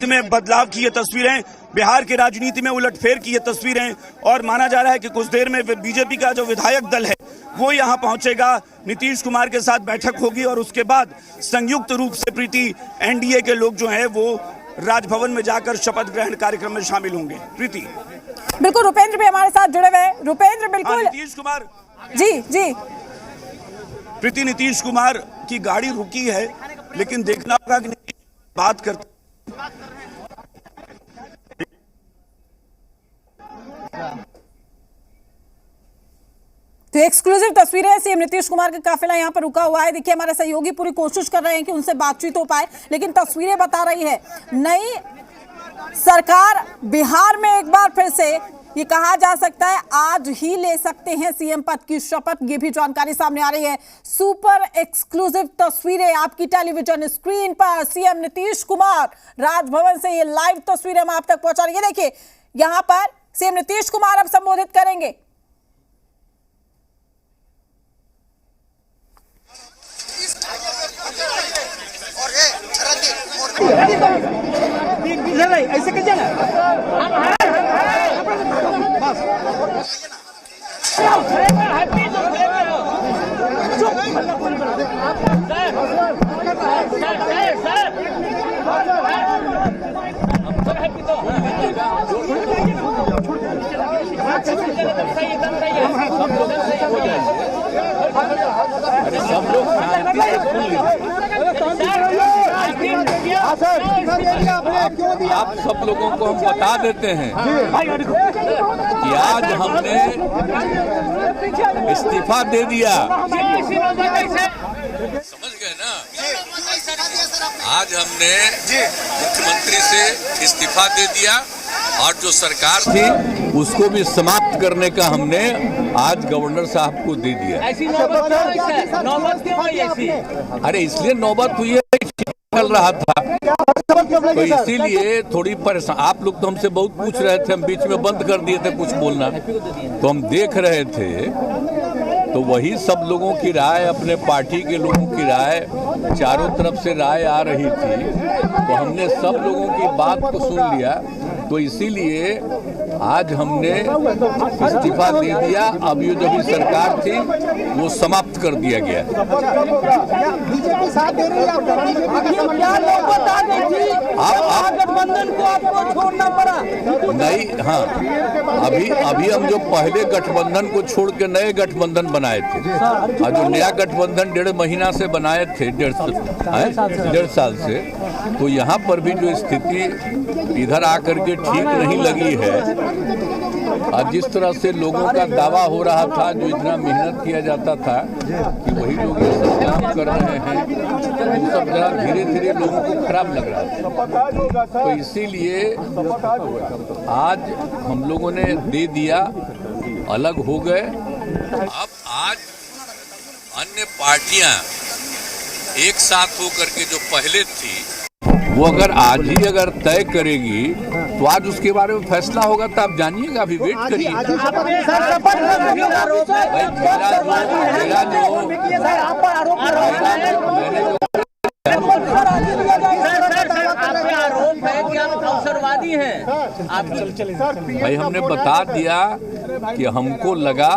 में बदलाव की ये तस्वीरें, बिहार की राजनीति में उलटफेर की ये तस्वीरें, और माना जा रहा है कि कुछ देर में बीजेपी का जो विधायक दल है वो यहां पहुंचेगा, नीतीश कुमार के साथ बैठक होगी और उसके बाद संयुक्त रूप से प्रीति एनडीए के लोग जो हैं वो राजभवन में जाकर शपथ ग्रहण कार्यक्रम में शामिल होंगे। प्रीति, बिल्कुल रुपेंद्र भी हमारे साथ जुड़े हुए हैं। रुपेंद्र, बिल्कुल नीतीश कुमार जी प्रीति, नीतीश कुमार की गाड़ी रुकी है, लेकिन देखना होगा कि नीतीश बात करते तो एक्सक्लूसिव तस्वीरें सीएम नीतीश कुमार का काफिला यहां पर रुका हुआ है। देखिए, हमारे सहयोगी पूरी कोशिश कर रहे हैं कि उनसे बातचीत हो पाए, लेकिन तस्वीरें बता रही है नई सरकार बिहार में एक बार फिर से ये कहा जा सकता है आज ही ले सकते हैं सीएम पद की शपथ। ये भी जानकारी सामने आ रही है। सुपर एक्सक्लूसिव तस्वीरें आपकी टेलीविजन स्क्रीन पर, सीएम नीतीश कुमार राजभवन से ये लाइव तस्वीरें हम आप तक पहुंचा रही है। देखिए, यहां पर सीएम नीतीश कुमार अब संबोधित करेंगे। ऐसे कैसे आप सब लोगों को हम बता देते हैं कि आज हमने इस्तीफा दे दिया। समझ गए ना? आज हमने मुख्यमंत्री से इस्तीफा दे दिया और जो सरकार थी उसको भी समाप्त करने का हमने आज गवर्नर साहब को दे दिया। ऐसी नौबत क्यों आई ऐसी? अरे इसलिए नौबत हुई है, चल रहा था तो इसीलिए थोड़ी परेशान। आप लोग तो हमसे बहुत पूछ रहे थे, हम बीच में बंद कर दिए थे कुछ बोलना, तो हम देख रहे थे तो वही सब लोगों की राय, अपने पार्टी के लोगों की राय, चारों तरफ से राय आ रही थी, तो हमने सब लोगों की बात को सुन लिया, तो इसीलिए आज हमने इस्तीफा दे दिया। अब ये जो भी सरकार थी वो समाप्त कर दिया गया। बीजेपी साथ दे रही है, गठबंधन को आपको छोड़ना पड़ा नहीं? हाँ, अभी हम जो पहले गठबंधन को छोड़ के नए गठबंधन बनाए थे, और जो नया गठबंधन 1.5 महीना से बनाए थे, 1.5 साल से, तो यहाँ पर भी जो स्थिति इधर आकर के ठीक नहीं लगी है। और जिस तरह से लोगों का दावा हो रहा था, जो इतना मेहनत किया जाता था कि वही लोग ये सब काम कर रहे हैं, वो सब जरा धीरे धीरे लोगों को खराब लग रहा है। तो इसीलिए आज हम लोगों ने दे दिया, अलग हो गए। अब आज अन्य पार्टियां एक साथ होकर के जो पहले थी वो अगर आज ही अगर तय करेगी तो आज उसके बारे में फैसला होगा, तो आप जानिएगा, अभी वेट करिए। अवसरवादी हैं भाई, हमने बता दिया कि हमको लगा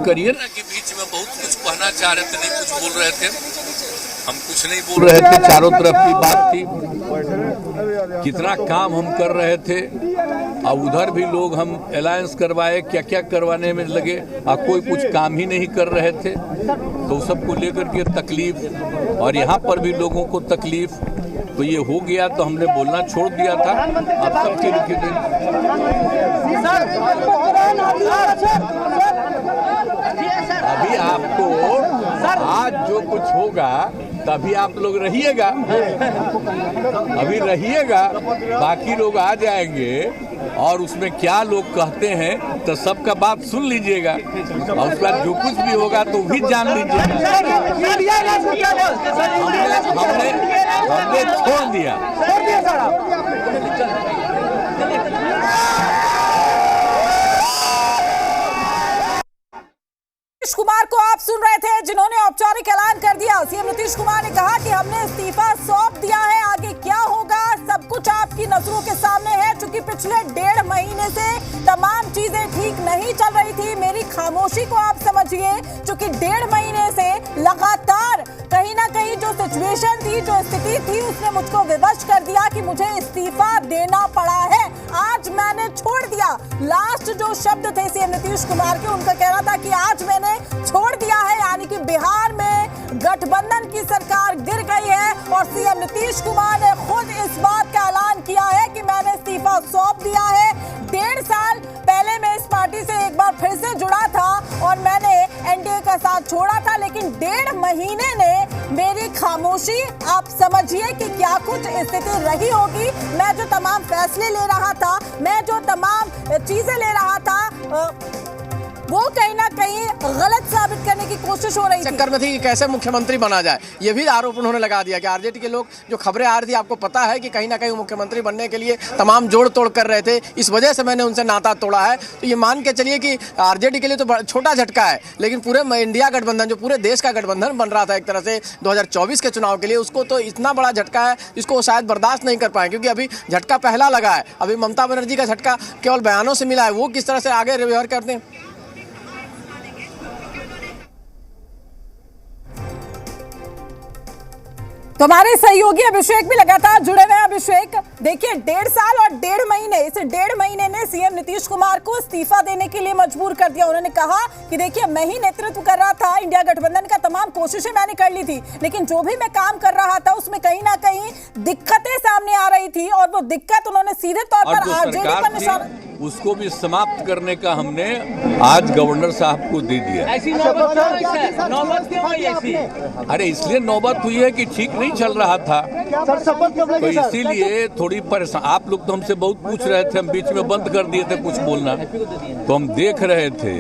करिए ना कि बीच में बहुत कुछ कहना चाह रहे थे, नहीं कुछ बोल रहे थे, हम कुछ नहीं बोल रहे थे, चारों तरफ की बात थी, कितना काम हम कर रहे थे, और उधर भी लोग हम अलायंस करवाए, क्या क्या करवाने में लगे, और कोई कुछ काम ही नहीं कर रहे थे, तो सबको लेकर के तकलीफ, और यहाँ पर भी लोगों को तकलीफ, तो ये हो गया, तो हमने बोलना छोड़ दिया था। अब सबके लिखे अभी आपको आज जो कुछ होगा तभी आप लोग रहिएगा, अभी रहिएगा, बाकी लोग आ जाएंगे और उसमें क्या लोग कहते हैं तो सबका बात सुन लीजिएगा, और उसके बाद जो कुछ भी होगा तो भी जान लीजिएगा। हमने छोड़ दिया। नीतीश कुमार को आप आप सुन रहे थे जिन्होंने औपचारिक ऐलान कर दिया। सीएम नीतीश कुमार ने कहा कि हमने इस्तीफा सौंप दिया है, आगे क्या होगा सब कुछ आपकी नजरों के सामने है। चूंकि पिछले 1.5 महीने से तमाम चीजें ठीक नहीं चल रही थी, मेरी खामोशी को आप समझिए। चूंकि 1.5 महीने से लगातार कहीं ना कहीं जो सिचुएशन थी, जो स्थिति थी, उसने मुझको विवश कर दिया कि मुझे इस्तीफा देना पड़ा है। आज मैंने छोड़ दिया। लास्ट जो शब्द थे सीएम नीतीश कुमार के, उनका कहना था कि आज मैंने छोड़ दिया है, यानी कि बिहार में गठबंधन की सरकार गिर गई है। और सीएम नीतीश कुमार ने खुद इस बात का ऐलान किया है कि मैंने इस्तीफा सौंप दिया है। 1.5 साल पहले मैं इस पार्टी से एक बार फिर से जुड़ा था और मैंने एनडीए का साथ छोड़ा था, लेकिन 1.5 महीने ने मेरी खामोशी आप समझिए कि क्या कुछ स्थिति रही होगी। मैं जो तमाम फैसले ले रहा था, मैं जो तमाम चीजें ले रहा था, वो कहीं ना कहीं गलत साबित करने की कोशिश हो रही थी। चक्कर में थी कि कैसे मुख्यमंत्री बना जाए, ये भी आरोप उन्होंने लगा दिया कि आरजेडी के लोग, जो खबरें आ रही थी, आपको पता है कि कहीं ना कहीं मुख्यमंत्री बनने के लिए तमाम जोड़ तोड़ कर रहे थे, इस वजह से मैंने उनसे नाता तोड़ा है। तो ये मान के चलिए कि आरजेडी के लिए तो छोटा झटका है, लेकिन पूरे इंडिया गठबंधन, जो पूरे देश का गठबंधन बन रहा था एक तरह से 2024 के चुनाव के लिए, उसको तो इतना बड़ा झटका है जिसको वो शायद बर्दाश्त नहीं कर पाए। क्योंकि अभी झटका पहला लगा है, अभी ममता बनर्जी का झटका केवल बयानों से मिला है, वो किस तरह से आगे व्यवहार करते हैं। तो हमारे सहयोगी अभिषेक भी लगातार जुड़े हुए हैं। अभिषेक, देखिए 1.5 साल और 1.5 महीने, इस 1.5 महीने ने सीएम नीतीश कुमार को इस्तीफा देने के लिए मजबूर कर दिया। उन्होंने कहा कि देखिए मैं ही नेतृत्व कर रहा था, इंडिया गठबंधन का तमाम कोशिशें मैंने कर ली थी, लेकिन जो भी मैं काम कर रहा था उसमें कहीं ना कहीं दिक्कतें सामने आ रही थी और वो दिक्कत उन्होंने सीधे तौर पर आरजेडी पर निशाना, उसको भी समाप्त करने का हमने आज गवर्नर साहब को दे दिया। ऐसी नौबत क्यों हुई ऐसी? अरे इसलिए नौबत हुई है कि ठीक नहीं चल रहा था, तो इसीलिए थोड़ी परेशान। आप लोग तो हमसे बहुत पूछ रहे थे, हम बीच में बंद कर दिए थे कुछ बोलना, तो हम देख रहे थे,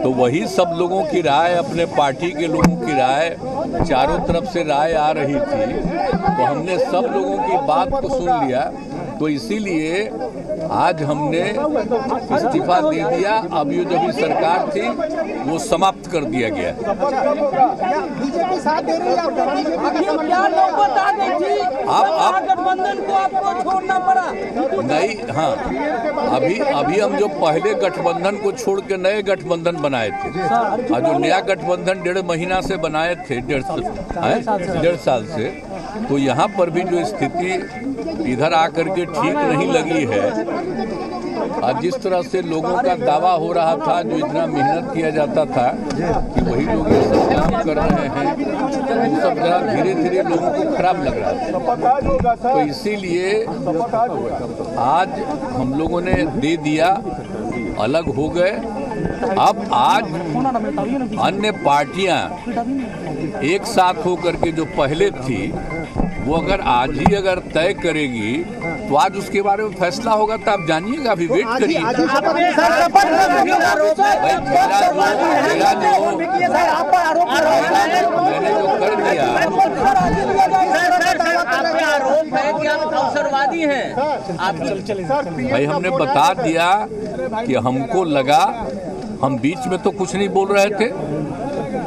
तो वही सब लोगों की राय, अपने पार्टी के लोगों की राय, चारों तरफ से राय आ रही थी, तो हमने सब लोगों की बात को सुन लिया। तो इसीलिए आज हमने इस्तीफा दे दिया। अब ये जो भी सरकार थी वो समाप्त कर दिया गया। बीजेपी साथ दे रही है, क्या नौबत आ गई थी? आप गठबंधन को आपको छोड़ना पड़ा? नहीं, हाँ, अभी हम जो पहले गठबंधन को छोड़ के नए गठबंधन बनाए थे, और जो नया गठबंधन 1.5 महीना से बनाए थे, 1.5 साल से, तो यहाँ पर भी जो स्थिति इधर आकर के ठीक नहीं लगी है, और जिस तरह से लोगों का दावा हो रहा था, जो इतना मेहनत किया जाता था कि वही लोग ये सब काम कर रहे हैं, वो सब जरा धीरे धीरे लोगों को खराब लग रहा था। तो इसीलिए आज हम लोगों ने दे दिया, अलग हो गए। अब आज अन्य पार्टियां एक साथ होकर के जो पहले थी, वो अगर आज ही अगर तय करेगी तो आज उसके बारे में फैसला होगा, तो आप जानिएगा, अभी वेट करिए। मैंने जो कर दिया, आरोप है कि आप अवसरवादी हैं। भाई हमने बता दिया कि हमको लगा, हम बीच में तो कुछ नहीं बोल रहे थे।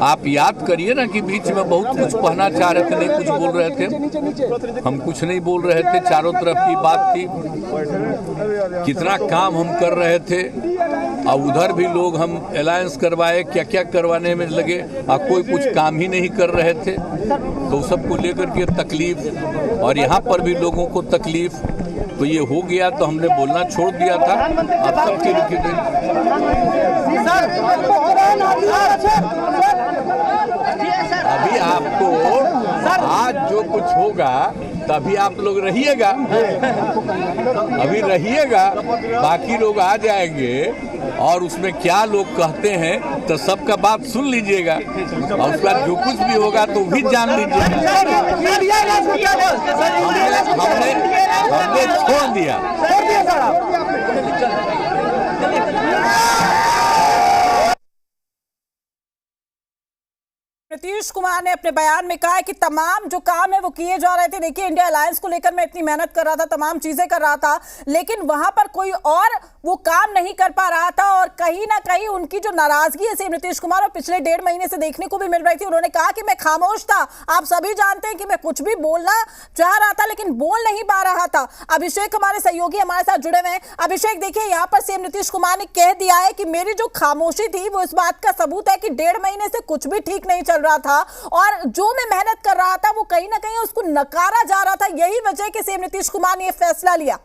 आप याद करिए ना कि बीच में बहुत कुछ कहना चाह रहे थे, नहीं कुछ बोल रहे थे, हम कुछ नहीं बोल रहे थे, चारों तरफ की बात थी, कितना काम हम कर रहे थे, और उधर भी लोग हम अलायंस करवाए, क्या क्या करवाने में लगे, और कोई कुछ काम ही नहीं कर रहे थे। तो सबको लेकर के तकलीफ, और यहाँ पर भी लोगों को तकलीफ, तो ये हो गया, तो हमने बोलना छोड़ दिया था। अब सबके अभी आपको आज जो कुछ होगा तभी आप लोग रहिएगा, अभी रहिएगा, बाकी लोग आ जाएंगे और उसमें क्या लोग कहते हैं तो सबका बात सुन लीजिएगा, और उसका जो कुछ भी होगा तो भी जान लीजिएगा। हमने छोड़ दिया। नीतीश कुमार ने अपने बयान में कहा है कि तमाम जो काम है वो किए जा रहे थे। देखिए, इंडिया अलायंस को लेकर मैं इतनी मेहनत कर रहा था, तमाम चीजें कर रहा था, लेकिन वहां पर कोई और वो काम नहीं कर पा रहा था। और कहीं ना कहीं उनकी जो नाराजगी है सीएम नीतीश कुमार और पिछले 1.5 महीने से देखने को भी मिल रही थी। उन्होंने कहा कि मैं खामोश था, आप सभी जानते हैं कि मैं कुछ भी बोलना चाह रहा था लेकिन बोल नहीं पा रहा था। अभिषेक हमारे सहयोगी हमारे साथ जुड़े हुए हैं। अभिषेक, देखिए यहाँ पर सीएम नीतीश कुमार ने कह दिया है कि मेरी जो खामोशी थी वो इस बात का सबूत है कि 1.5 महीने से कुछ भी ठीक नहीं चल रहा था और जो मैं मेहनत कर रहा था वो कहीं ना कहीं उसको नकारा जा रहा था। यही वजह है कि सीएम नीतीश कुमार ने यह फैसला लिया।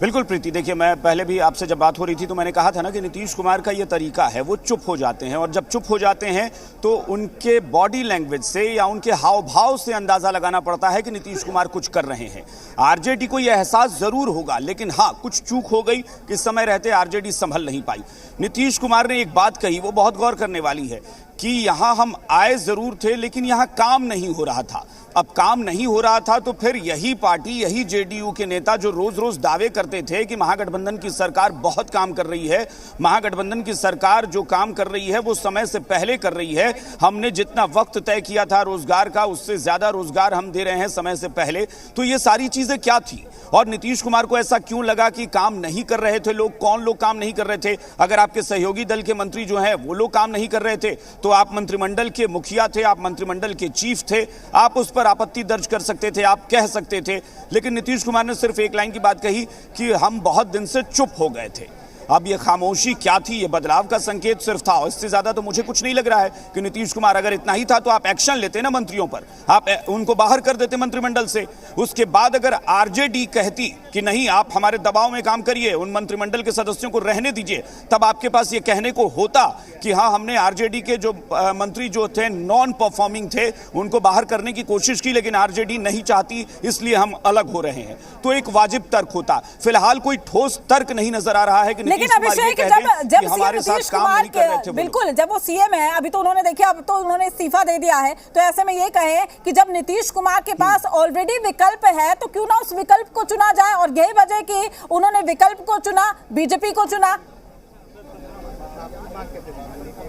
बिल्कुल प्रीति, देखिए मैं पहले भी आपसे जब बात हो रही थी तो मैंने कहा था ना कि नीतीश कुमार का ये तरीका है, वो चुप हो जाते हैं और जब चुप हो जाते हैं तो उनके बॉडी लैंग्वेज से या उनके हाव भाव से अंदाजा लगाना पड़ता है कि नीतीश कुमार कुछ कर रहे हैं। आरजेडी को यह एहसास जरूर होगा, लेकिन हाँ, कुछ चूक हो गई कि समय रहते आरजेडी संभल नहीं पाई। नीतीश कुमार ने एक बात कही, वो बहुत गौर करने वाली है कि यहां हम आए जरूर थे लेकिन यहां काम नहीं हो रहा था। अब काम नहीं हो रहा था तो फिर यही पार्टी, यही जेडीयू के नेता जो रोज रोज दावे करते थे कि महागठबंधन की सरकार बहुत काम कर रही है, महागठबंधन की सरकार जो काम कर रही है वो समय से पहले कर रही है, हमने जितना वक्त तय किया था रोजगार का उससे ज्यादा रोजगार हम दे रहे हैं समय से पहले। तो ये सारी चीजें क्या थी और नीतीश कुमार को ऐसा क्यों लगा कि काम नहीं कर रहे थे लोग? कौन लोग काम नहीं कर रहे थे? अगर आपके सहयोगी दल के मंत्री जो हैं वो लोग काम नहीं कर रहे थे तो आप मंत्रिमंडल के मुखिया थे, आप मंत्रिमंडल के चीफ थे, आप उस पर आपत्ति दर्ज कर सकते थे, आप कह सकते थे। लेकिन नीतीश कुमार ने सिर्फ एक लाइन की बात कही कि हम बहुत दिन से चुप हो गए थे। अब ये खामोशी क्या थी? ये बदलाव का संकेत सिर्फ था, इससे ज्यादा तो मुझे कुछ नहीं लग रहा है कि नीतीश कुमार अगर इतना ही था तो आप एक्शन लेते ना मंत्रियों पर, आप उनको बाहर कर देते मंत्रिमंडल से। उसके बाद अगर आरजेडी कहती कि नहीं आप हमारे दबाव में काम करिए, उन मंत्रिमंडल के सदस्यों को रहने दीजिए, तब आपके पास ये कहने को होता कि हाँ हमने आरजेडी के जो मंत्री जो थे नॉन परफॉर्मिंग थे उनको बाहर करने की कोशिश की लेकिन आरजेडी नहीं चाहती इसलिए हम अलग हो रहे हैं, तो एक वाजिब तर्क होता। फिलहाल कोई ठोस तर्क नहीं नजर आ रहा है कि लेकिन अभिषेक, जब हमारे साथ काम नहीं कर रहे थे, बिल्कुल जब वो सीएम है, अभी तो उन्होंने देखिए अब तो उन्होंने इस्तीफा दे दिया है, तो ऐसे में ये कहें कि जब नीतीश कुमार के पास ऑलरेडी विकल्प है तो क्यों ना उस विकल्प को चुना जाए, और यही वजह कि उन्होंने विकल्प को चुना, बीजेपी को चुना।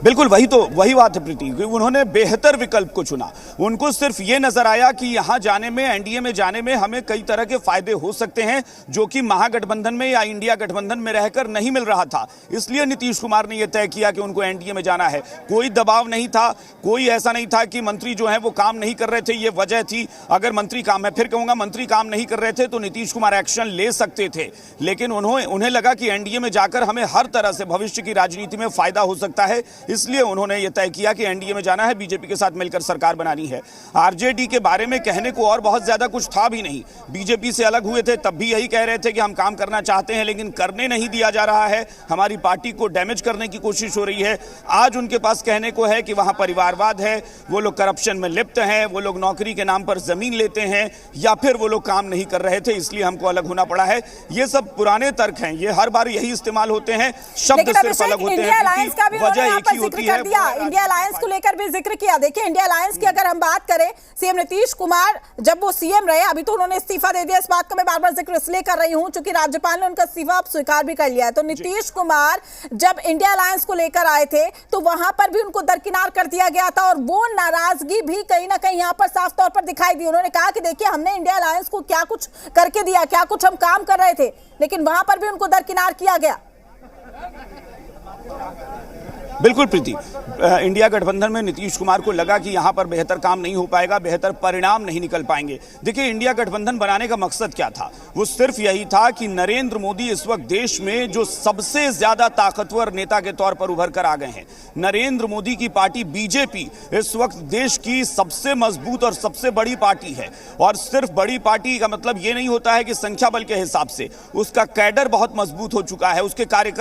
बिल्कुल वही बात है प्रीति, उन्होंने बेहतर विकल्प को चुना। उनको सिर्फ ये नजर आया कि यहां जाने में, एनडीए में जाने में हमें कई तरह के फायदे हो सकते हैं जो कि महागठबंधन में या इंडिया गठबंधन में रहकर नहीं मिल रहा था, इसलिए नीतीश कुमार ने यह तय किया कि उनको एनडीए में जाना है। कोई दबाव नहीं था, कोई ऐसा नहीं था कि मंत्री जो है वो काम नहीं कर रहे थे, ये वजह थी। अगर मंत्री काम, मैं फिर कहूंगा मंत्री काम नहीं कर रहे थे तो नीतीश कुमार एक्शन ले सकते थे, लेकिन उन्हें लगा कि एनडीए में जाकर हमें हर तरह से भविष्य की राजनीति में फायदा हो सकता है, इसलिए उन्होंने यह तय किया कि एनडीए में जाना है, बीजेपी के साथ मिलकर सरकार बनानी है। आरजेडी के बारे में कहने को और बहुत ज्यादा कुछ था भी नहीं। बीजेपी से अलग हुए थे तब भी यही कह रहे थे कि हम काम करना चाहते हैं लेकिन करने नहीं दिया जा रहा है, हमारी पार्टी को डैमेज करने की कोशिश हो रही है। आज उनके पास कहने को है कि वहां परिवारवाद है, वो लोग करप्शन में लिप्त हैं, वो लोग नौकरी के नाम पर जमीन लेते हैं, या फिर वो लोग काम नहीं कर रहे थे इसलिए हमको अलग होना पड़ा है। ये सब पुराने तर्क हैं, ये हर बार यही इस्तेमाल होते हैं, शब्द सिर्फ अलग होते हैं, वजह एक ही होती है। इंडिया अलायंस को लेकर भी जिक्र किया। देखिए, इंडिया अलायंस की अगर हम बात करें, सीएम नीतीश कुमार जब वो सीएम रहे, अभी तो उन्होंने इस्तीफा दे दिया, इस बात का मैं बार बार जिक्र इसलिए कर रही हूं क्योंकि राज्यपाल ने उनका इस्तीफा अब स्वीकार भी कर लिया है। तो नीतीश कुमार जब इंडिया अलायंस को लेकर आए थे तो वहां पर भी उनको दरकिनार कर दिया गया था और वो नाराजगी भी कहीं ना कहीं यहां पर साफ तौर पर दिखाई दी। उन्होंने कहा कि देखिए हमने इंडिया अलायंस को क्या कुछ करके दिया, क्या कुछ हम काम कर रहे थे, लेकिन वहां पर भी उनको दरकिनार किया गया। बिल्कुल प्रीति, इंडिया गठबंधन में नीतीश कुमार को लगा कि यहां पर बेहतर काम नहीं हो पाएगा, बेहतर परिणाम नहीं निकल पाएंगे। देखिए, इंडिया गठबंधन बनाने का मकसद क्या था? वो सिर्फ यही था कि नरेंद्र मोदी इस वक्त देश में जो सबसे ज्यादा ताकतवर नेता के तौर पर उभर कर आ गए हैं। नरेंद्र मोदी की पार्टी बीजेपी इस वक्त देश की सबसे मजबूत और सबसे बड़ी पार्टी है, और सिर्फ बड़ी पार्टी का मतलब ये नहीं होता है कि संख्या बल के हिसाब से, उसका कैडर बहुत मजबूत हो चुका है, उसके कार्यकर्ता